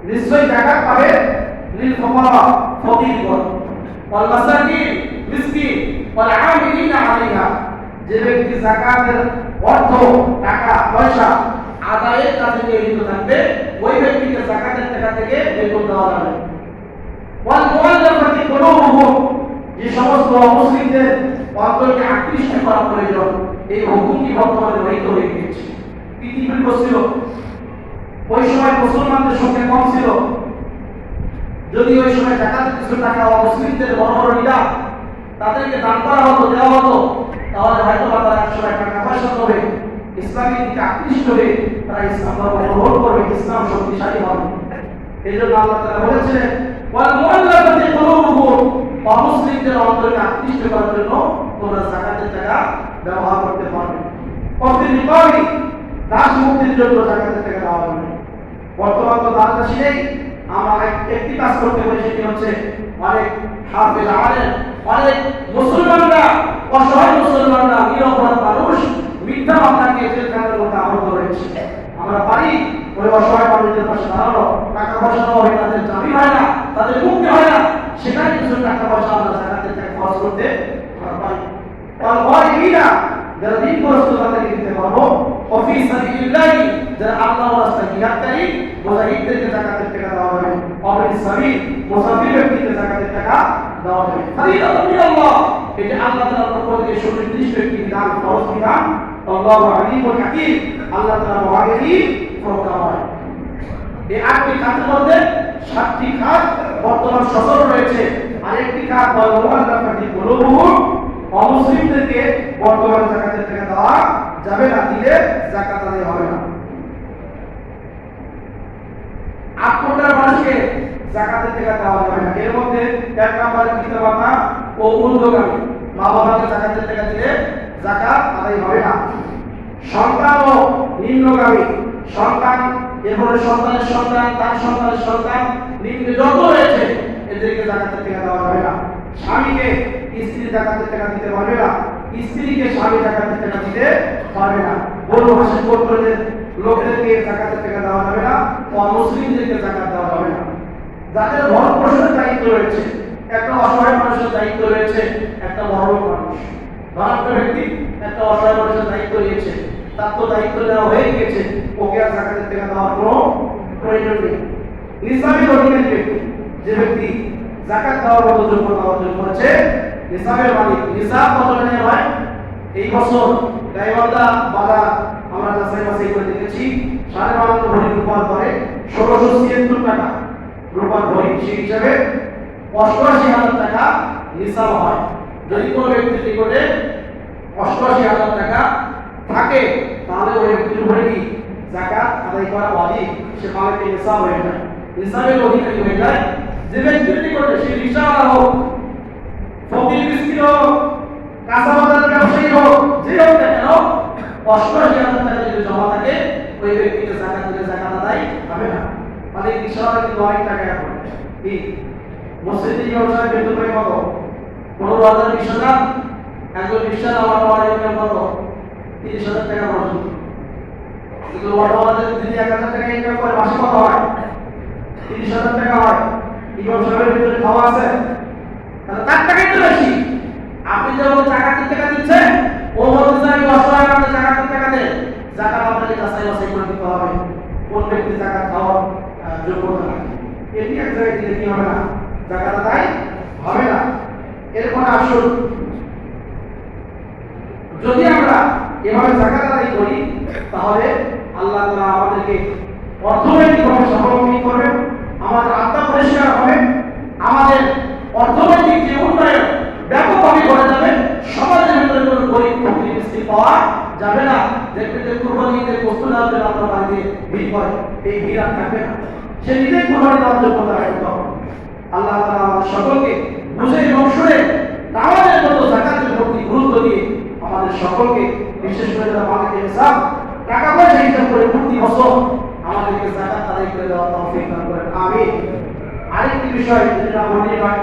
নিশ্চয়ই যাকাত পাবে লিল ফুকারা ফকিরগণ ওয়াল মাসাকিন মিসকিন ওয়াল আমিলিনা আলাইহা। যে ব্যক্তি যাকাতের অর্থ টাকা পয়সা আদায়ের কাজে নিয়োজিত থাকবে ওই ব্যক্তিকে যাকাতের টাকা থেকে বেতন দেওয়া যাবে। ওয়াল মুআল্লাফাতি কুলুবুহুম, যে সমস্ত মুসলিমদের অন্তরকে আকৃষ্ট করা প্রয়োজন, এই হুকুমটি বর্তমানে রহিত হয়ে গিয়েছে। পৃথিবীর বসছিল ওই সময় মুসলমানদের সংখ্যা কম ছিল, যদি ওই সময় যাকাতের কিছু টাকা মুসলিমদের বড় বড় লিডার তাদেরকে দান করা হতো, দেওয়া হতো, তাহলে হয়তো তারা একসময় টাকা পয়সা পাবে, ইসলামের দিকে আকৃষ্ট হয়ে তারা ইসলাম ধর্ম গ্রহণ করবে, ইসলাম শক্তিশালী হবে। এই জন্য আল্লাহ তাআলা বলেছিলেন ওয়াল মুআল্লাফাতি কুলুবুহুম, অমুসলিমদের অন্তরকে আকৃষ্ট করার জন্য তোমরা যাকাতের টাকা ব্যবহার করতে পারবে। প্রতি নিকটই দাস মুক্তির জন্য যাকাতের টাকা দেওয়া হবে। বর্তমান তো দাস দাসী নেই, আমরা একটি কাজ করতে পারি, সেটি হচ্ছে অনেক হাফেজ আলেম, অনেক মুসলমানরা, অসহায় মুসলমানরা, নিরপরাধ মানুষ মিথ্যা মামলাকে জেলখানার মধ্যে আবদ্ধ রয়েছে। আমরা পারি ওই অসহায় মানুষদের পাশে দাঁড়ানো, টাকা পয়সা হবে, তাদের জামিন হয় না, তাদের মুক্তি হয় না, সেখানে কিছু টাকা পয়সা আমরা যাকাতের টাকা খরচ করতে পারি। আর গরিবরা যারা ঋণগ্রস্ত তাদেরকে দিতে পারবো। অফি সাবিলিল্লাহ, যারা আল্লাহর রাস্তায় জিহাদকারী মুজাহিদদেরকে যাকাতের টাকা দেওয়া হবে। অফি সাবিল, মুসাফির ব্যক্তিকে যাকাতের টাকা দেওয়া হবে। ফরিদাতুন মিনাল্লাহ, এটা আল্লাহ তাআলার পক্ষ থেকে সুনির্দিষ্ট একটি বিধান, ফরজ বিধান। আল্লাহু আলিমুল হাকীম, আল্লাহ তাআলা মহাজ্ঞানী প্রজ্ঞাময়। এই ৮টি খাতের মধ্যে ৭টি খাত বর্তমান সচল রয়েছে। আরেকটি খাত ওয়াল মুআল্লাফাতি কুলুবুহুম, অমুসলিমদেরকে বর্তমান যাকাতের টাকা দেওয়া যাবে না, দিলে যাকাত আদায় হবে না। ৮ প্রকার মানুষকে যাকাতের টাকা দেওয়া যাবে না। এর মধ্যে ১ নম্বরে পিতামাতা ও ঊর্ধ্বগামী, মা বাবাকে যাকাতের টাকা দিলে যাকাত আদায় হবে না। সন্তান ও নিম্নগামী, সন্তান, এরপরে সন্তানের সন্তান, তার সন্তানের সন্তান, নিম্নে যত রয়েছে এদেরকে যাকাতের টাকা দেওয়া যাবে না। স্বামীকে স্ত্রী যাকাতের টাকা দিতে পারবে না, স্ত্রীকে স্বামী যাকাতের টাকা দিতে পারবে না। বড় ভাষা গোত্রের লোকদেরকে যাকাতের টাকা দেওয়া যাবে না, অমুসলিমদেরকে যাকাত দেওয়া যাবে না। যাদের ভরণ পোষণের দায়িত্ব রয়েছে, একটা অসহায় মানুষের দায়িত্ব রয়েছে, একটা বড়লোক মানুষ, ধনাঢ্য ব্যক্তি একটা অসহায় মানুষের দায়িত্ব নিয়েছে, তার তো দায়িত্ব নেওয়া হয়ে গিয়েছে, ওকে আর যাকাতের টাকা দেওয়ার কোনো প্রয়োজন নেই। নিসাবের অধিকারী ব্যক্তি, যে ব্যক্তি যাকাত দেওয়ার মতো যোগ্যতা অর্জন করেছে, নিসাবের মালিক। নিসাব কত টাকা হয়? এই বছর গাইবান্ধা বাজার আমরা যাচাই করে দেখেছি, 12.5 ভরি রূপার দরে 1676 টাকা রূপার ভরি, সেই হিসাবে 88,000 টাকা নিসাব হয়। যদি কোনো ব্যক্তির নিকটে 88,000 টাকা থাকে, তাহলে ওই ব্যক্তির উপরে কি যাকাত আদায় করা ওয়াজিব, সে মালিক নিসাব হয়ে যায়, নিসাবের অধিকারী হয়ে যায়। যে ব্যক্তির নিকটে, সে রিকশাওয়ালা হোক, ফকির মিসকিন হোক, কাঁচা বাজারের ব্যবসায়ী হোক, যে হোক না কেন, 88,000 টাকা যদি জমা থাকে, ওই ব্যক্তিকে যাকাত দিলে যাকাত আদায় হবে না। মানে রিকশাওয়ালা কিন্তু অনেক টাকা এখন কি মসজিদে ব্যবসায় বেতন পায় কত? 15,000, 20,000। একজন রিকশাওয়ালা ইনকাম কত? 30,000 টাকা পর্যন্ত। কিন্তু ওয়াটাওয়ালা যদি 1,000 টাকা ইনকাম করে, মাসে কত হয়? 30,000 টাকা হয়। ইমাম সাহেবের ভিতরে খাওয়া আছে, তাহলে তার টাকাই তো বেশি। আপনি যখন যাকাতের টাকা দিচ্ছেন, ও বলতে আমি অসহায় মানুষের যাকাতের টাকা দেন, যাকাত আপনাকে যাচাই বাছাই করে দিতে হবে কোন ব্যক্তি যাকাত খাওয়ার যোগ্যতা রাখে। এটি এক জায়গায় দিলে কি হবে না, যাকাত আদায় হবে না। এরপরে আসুন, যদি আমরা এভাবে যাকাত আদায় করি, তাহলে আল্লাহ তাআলা আমাদেরকে অর্থনৈতিকভাবে স্বাবলম্বী করবেন, আমাদের আত্মা পরিষ্কার হবে, আমাদের অর্থনৈতিক যে উন্নয়ন ব্যাপকভাবে ঘটে যাবে। সমাজের ভিতরে কোনো গরিব ফকির মিসকিন পাওয়া যাবে না। দেখবেন যে কুরবানি ঈদের গোশত নেওয়ার জন্য আপনার বাড়িতে ভিড় করে, এই ভিড় আর থাকবে না, সে নিজেই কুরবানি দেওয়ার যোগ্যতা রাখতে হবে। আল্লাহ তাআলা আমাদের সকলকে বুঝে এবং শুনে নামাজের মতো যাকাতের প্রতি গুরুত্ব দিয়ে আমাদের সকলকে, বিশেষ করে যারা মালিকের হিসাব টাকা পয়সা হিসাব করে প্রতি বছর আমাদেরকে যাকাত আদায় করে দেওয়ার তৌফিক দান করেন। আমিন। আরেকটি বিষয় যেটা মনে হয়